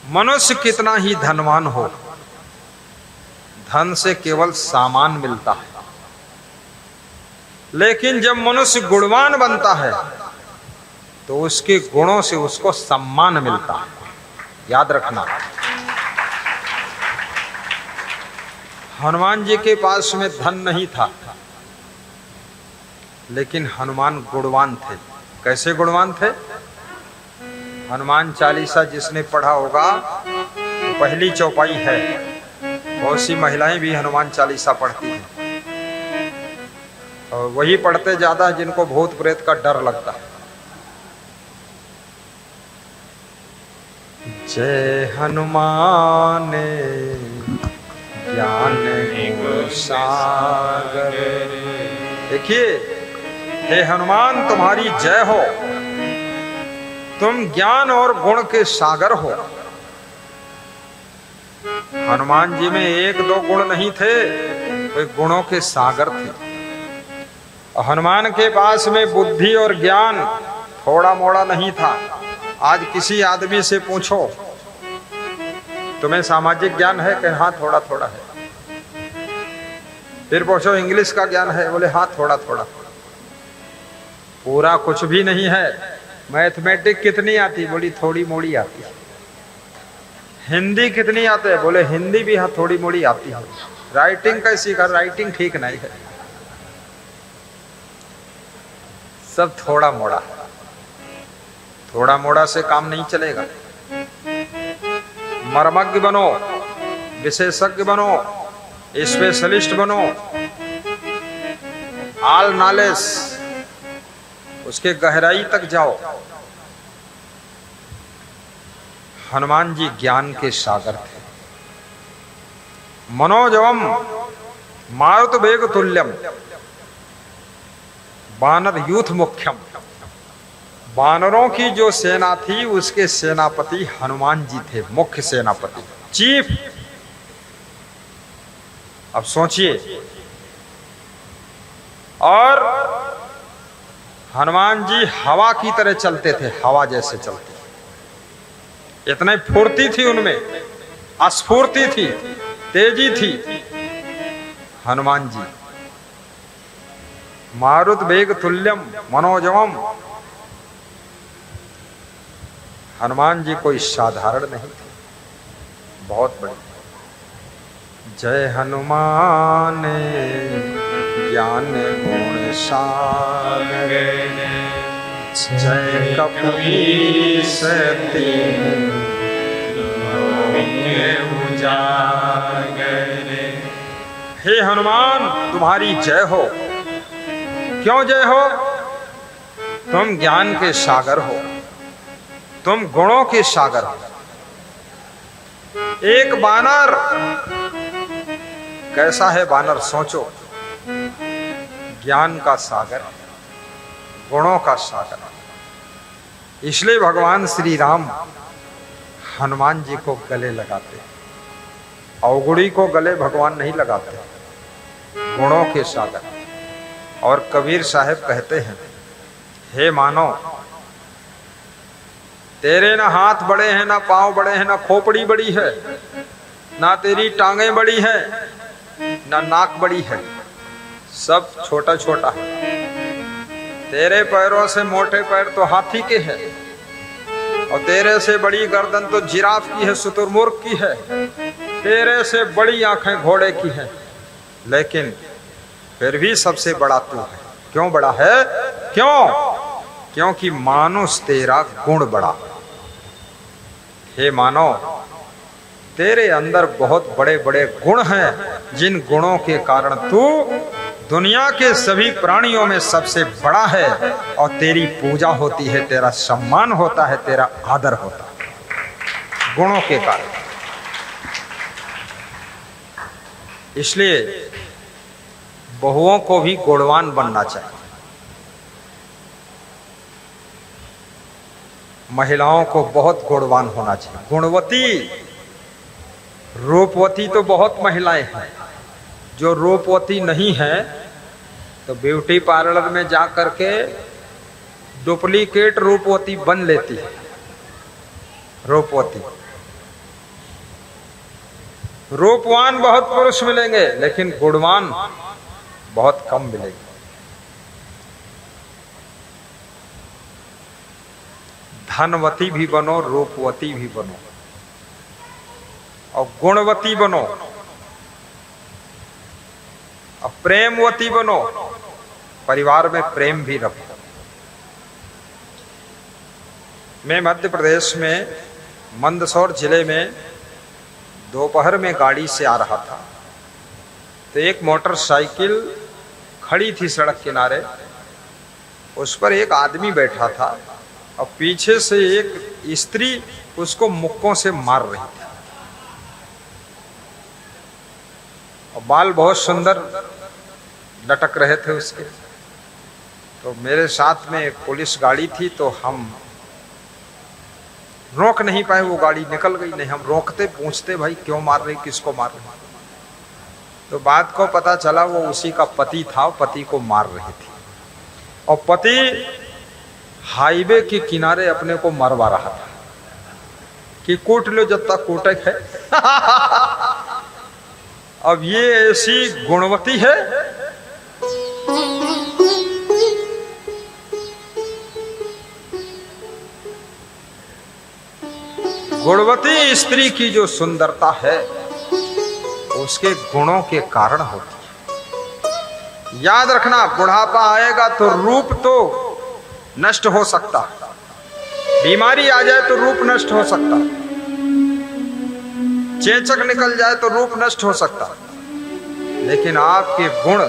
मनुष्य कितना ही धनवान हो, धन से केवल सामान मिलता है, लेकिन जब मनुष्य गुणवान बनता है तो उसके गुणों से उसको सम्मान मिलता है। याद रखना, हनुमान जी के पास में धन नहीं था, लेकिन हनुमान गुणवान थे। कैसे गुणवान थे? हनुमान चालीसा जिसने पढ़ा होगा तो पहली चौपाई है, बहुत सी महिलाएं भी हनुमान चालीसा पढ़ती हैं और वही पढ़ते ज्यादा जिनको भूत प्रेत का डर लगता है। जय हनुमान ज्ञान गुण सागर। देखिए, हे हनुमान तुम्हारी जय हो, तुम ज्ञान और गुण के सागर हो। हनुमान जी में एक दो गुण नहीं थे, वे गुणों के सागर थे। हनुमान के पास में बुद्धि और ज्ञान थोड़ा मोड़ा नहीं था। आज किसी आदमी से पूछो तुम्हें सामाजिक ज्ञान है, कि हाँ थोड़ा थोड़ा है। फिर पूछो इंग्लिश का ज्ञान है, बोले हाँ थोड़ा थोड़ा। पूरा कुछ भी नहीं है। मैथमेटिक कितनी आती? बोली थोड़ी मोड़ी आती है। हिंदी कितनी आते है? बोले हिंदी भी हाँ थोड़ी मोड़ी आती है। राइटिंग कैसी कर? राइटिंग ठीक नहीं है, सब थोड़ा मोड़ा। थोड़ा मोड़ा से काम नहीं चलेगा। मर्मज्ञ बनो, विशेषज्ञ बनो, स्पेशलिस्ट बनो, ऑल नॉलेज, उसके गहराई तक जाओ। हनुमान जी ज्ञान के सागर थे। मनोजवम मारुत वेग तुल्यम वानर यूथ मुख्यम। वानरों की जो सेना थी उसके सेनापति हनुमान जी थे, मुख्य सेनापति, चीफ। अब सोचिए, और हनुमान जी हवा की तरह चलते थे, हवा जैसे चलते। इतने फुर्ती थी उनमें, स्फूर्ति थी, तेजी थी। हनुमान जी मारुत वेग तुल्यम मनोजवम। हनुमान जी कोई साधारण नहीं थे, बहुत बड़े। जय हनुमान ज्ञान गुण सागर, जय कपीस तीन उजागर। हे हनुमान तुम्हारी जय हो। क्यों जय हो? तुम ज्ञान के सागर हो, तुम गुणों के सागर हो। एक बानर कैसा है? बानर सोचो, ज्ञान का सागर, गुणों का सागर। इसलिए भगवान श्री राम हनुमान जी को गले लगाते। अवगुणी को गले भगवान नहीं लगाते, गुणों के सागर। और कबीर साहब कहते हैं, हे मानो, तेरे ना हाथ बड़े हैं, ना पांव बड़े हैं, ना खोपड़ी बड़ी है, ना तेरी टांगें बड़ी है, ना नाक बड़ी है, सब छोटा छोटा है। तेरे पैरों से मोटे पैर तो हाथी के हैं, और तेरे से बड़ी गर्दन तो जिराफ की है, शुतुरमुर्ग की है। तेरे से बड़ी आंखें घोड़े की हैं, लेकिन फिर भी सबसे बड़ा तू है। क्यों बड़ा है? क्यों? क्योंकि मानुष तेरा गुण बड़ा। हे मानो, तेरे अंदर बहुत बड़े बड़े गुण हैं, जिन गुणों के कारण तू दुनिया के सभी प्राणियों में सबसे बड़ा है, और तेरी पूजा होती है, तेरा सम्मान होता है, तेरा आदर होता है, गुणों के कारण। इसलिए बहुओं को भी गुणवान बनना चाहिए। महिलाओं को बहुत गुणवान होना चाहिए, गुणवती। रूपवती तो बहुत महिलाएं हैं, जो रूपवती नहीं है तो ब्यूटी पार्लर में जा करके डुप्लीकेट रूपवती बन लेती है। रूपवती रूपवान बहुत पुरुष मिलेंगे लेकिन गुणवान बहुत कम मिलेंगे। धनवती भी बनो, रूपवती भी बनो और गुणवती बनो और प्रेमवती बनो, परिवार में प्रेम भी रखो। मैं मध्य प्रदेश में मंदसौर जिले में दोपहर में गाड़ी से आ रहा था तो एक मोटरसाइकिल खड़ी थी सड़क किनारे, उस पर एक आदमी बैठा था और पीछे से एक स्त्री उसको मुक्कों से मार रही थी और बाल बहुत सुंदर लटक रहे थे उसके। तो मेरे साथ में एक पुलिस गाड़ी थी तो हम रोक नहीं पाए, वो गाड़ी निकल गई। नहीं हम रोकते, पूछते भाई क्यों मार रही, किसको मार रही। तो बात को पता चला वो उसी का पति था, पति को मार रही थी और पति हाईवे के किनारे अपने को मरवा रहा था कि कूट लो जब तक कूटक है। अब ये ऐसी गुणवती है गुणवती स्त्री की जो सुंदरता है उसके गुणों के कारण होती है। याद रखना, बुढ़ापा आएगा तो रूप तो नष्ट हो सकता, बीमारी आ जाए तो रूप नष्ट हो सकता, चेचक निकल जाए तो रूप नष्ट हो सकता, लेकिन आपके गुण,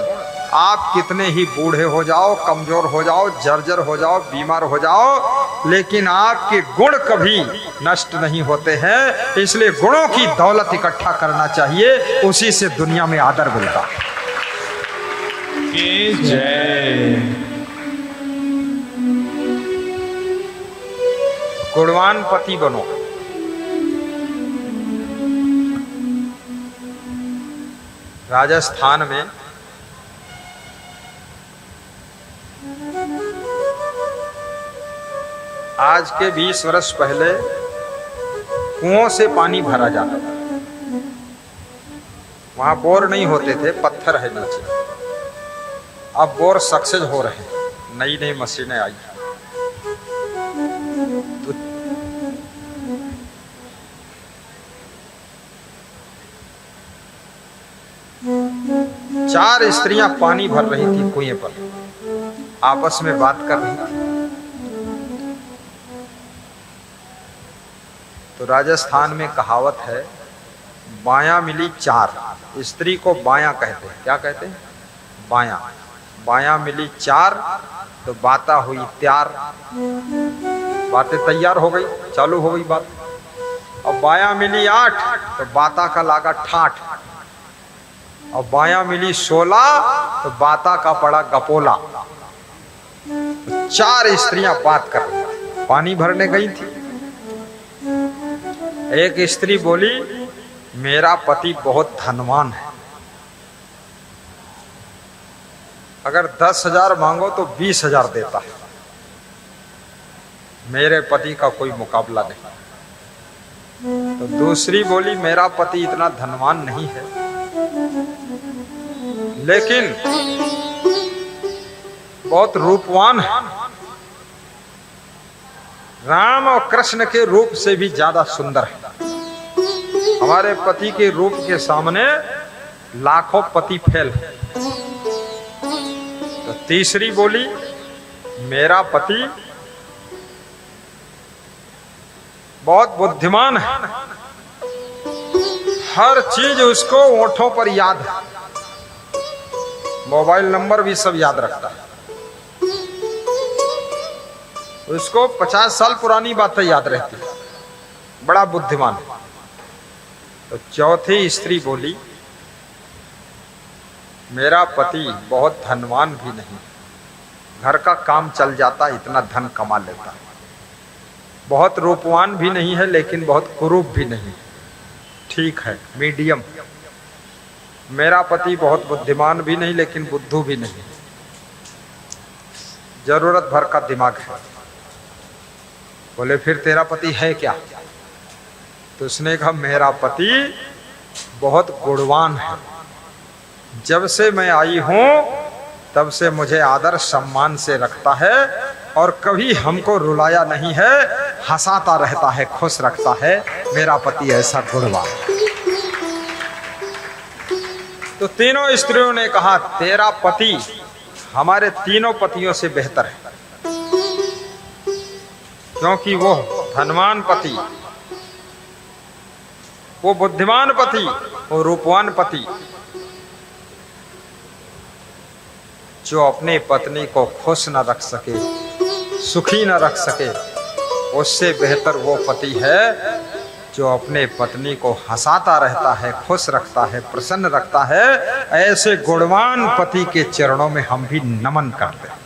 आप कितने ही बूढ़े हो जाओ, कमजोर हो जाओ, जर्जर हो जाओ, बीमार हो जाओ, लेकिन आपके गुण कभी नष्ट नहीं होते हैं। इसलिए गुणों की दौलत इकट्ठा करना चाहिए, उसी से दुनिया में आदर मिलता है। जय। गुणवान पति बनो। राजस्थान में आज के 20 वर्ष पहले कुओं से पानी भरा जाता था। वहां बोर नहीं होते थे, पत्थर है नीचे। अब बोर सक्सेस हो रहे हैं, नई नई मशीनें आई। तो चार स्त्रियां पानी भर रही थी कुएं पर, आपस में बात कर रही थी। तो राजस्थान में कहावत है, बायां मिली चार। स्त्री को बायां कहते हैं। क्या कहते हैं? बायां। बायां मिली चार तो बाता हुई त्यार, बातें तैयार हो गई, चालू हो गई बात। और बायां मिली 8 तो बाता का लागा ठाठ, और बायां मिली 16 तो बाता का पड़ा गपोला। तो 4 स्त्रियां बात कर रही, पानी भरने गई थी। एक स्त्री बोली, मेरा पति बहुत धनवान है, अगर 10,000 मांगो तो 20,000 देता है, मेरे पति का कोई मुकाबला नहीं। तो दूसरी बोली, मेरा पति इतना धनवान नहीं है, लेकिन बहुत रूपवान है, राम और कृष्ण के रूप से भी ज्यादा सुंदर है। हमारे पति के रूप के सामने लाखों पति फेल है। तो तीसरी बोली, मेरा पति बहुत बुद्धिमान है, हर चीज उसको होठों पर याद है, मोबाइल नंबर भी सब याद रखता है, उसको 50 साल पुरानी बातें याद रहती है, बड़ा बुद्धिमान है। तो चौथी स्त्री बोली, मेरा पति बहुत धनवान भी नहीं, घर का काम चल जाता, इतना धन कमा लेता, बहुत रूपवान भी नहीं है लेकिन बहुत कुरूप भी नहीं, ठीक है, मीडियम। मेरा पति बहुत बुद्धिमान भी नहीं लेकिन बुद्धू भी नहीं, जरूरत भर का दिमाग है। बोले फिर तेरा पति है क्या? तो उसने कहा, मेरा पति बहुत गुणवान है। जब से मैं आई हूं तब से मुझे आदर सम्मान से रखता है और कभी हमको रुलाया नहीं है, हंसाता रहता है, खुश रखता है। मेरा पति ऐसा गुणवान। तो तीनों स्त्रियों ने कहा तेरा पति हमारे तीनों पतियों से बेहतर है, क्योंकि वो धनवान पति, वो बुद्धिमान पति, वो रूपवान पति, जो अपनी पत्नी को खुश न रख सके, सुखी न रख सके, उससे बेहतर वो पति है जो अपने पत्नी को हंसाता रहता है, खुश रखता है, प्रसन्न रखता है। ऐसे गुणवान पति के चरणों में हम भी नमन करते हैं।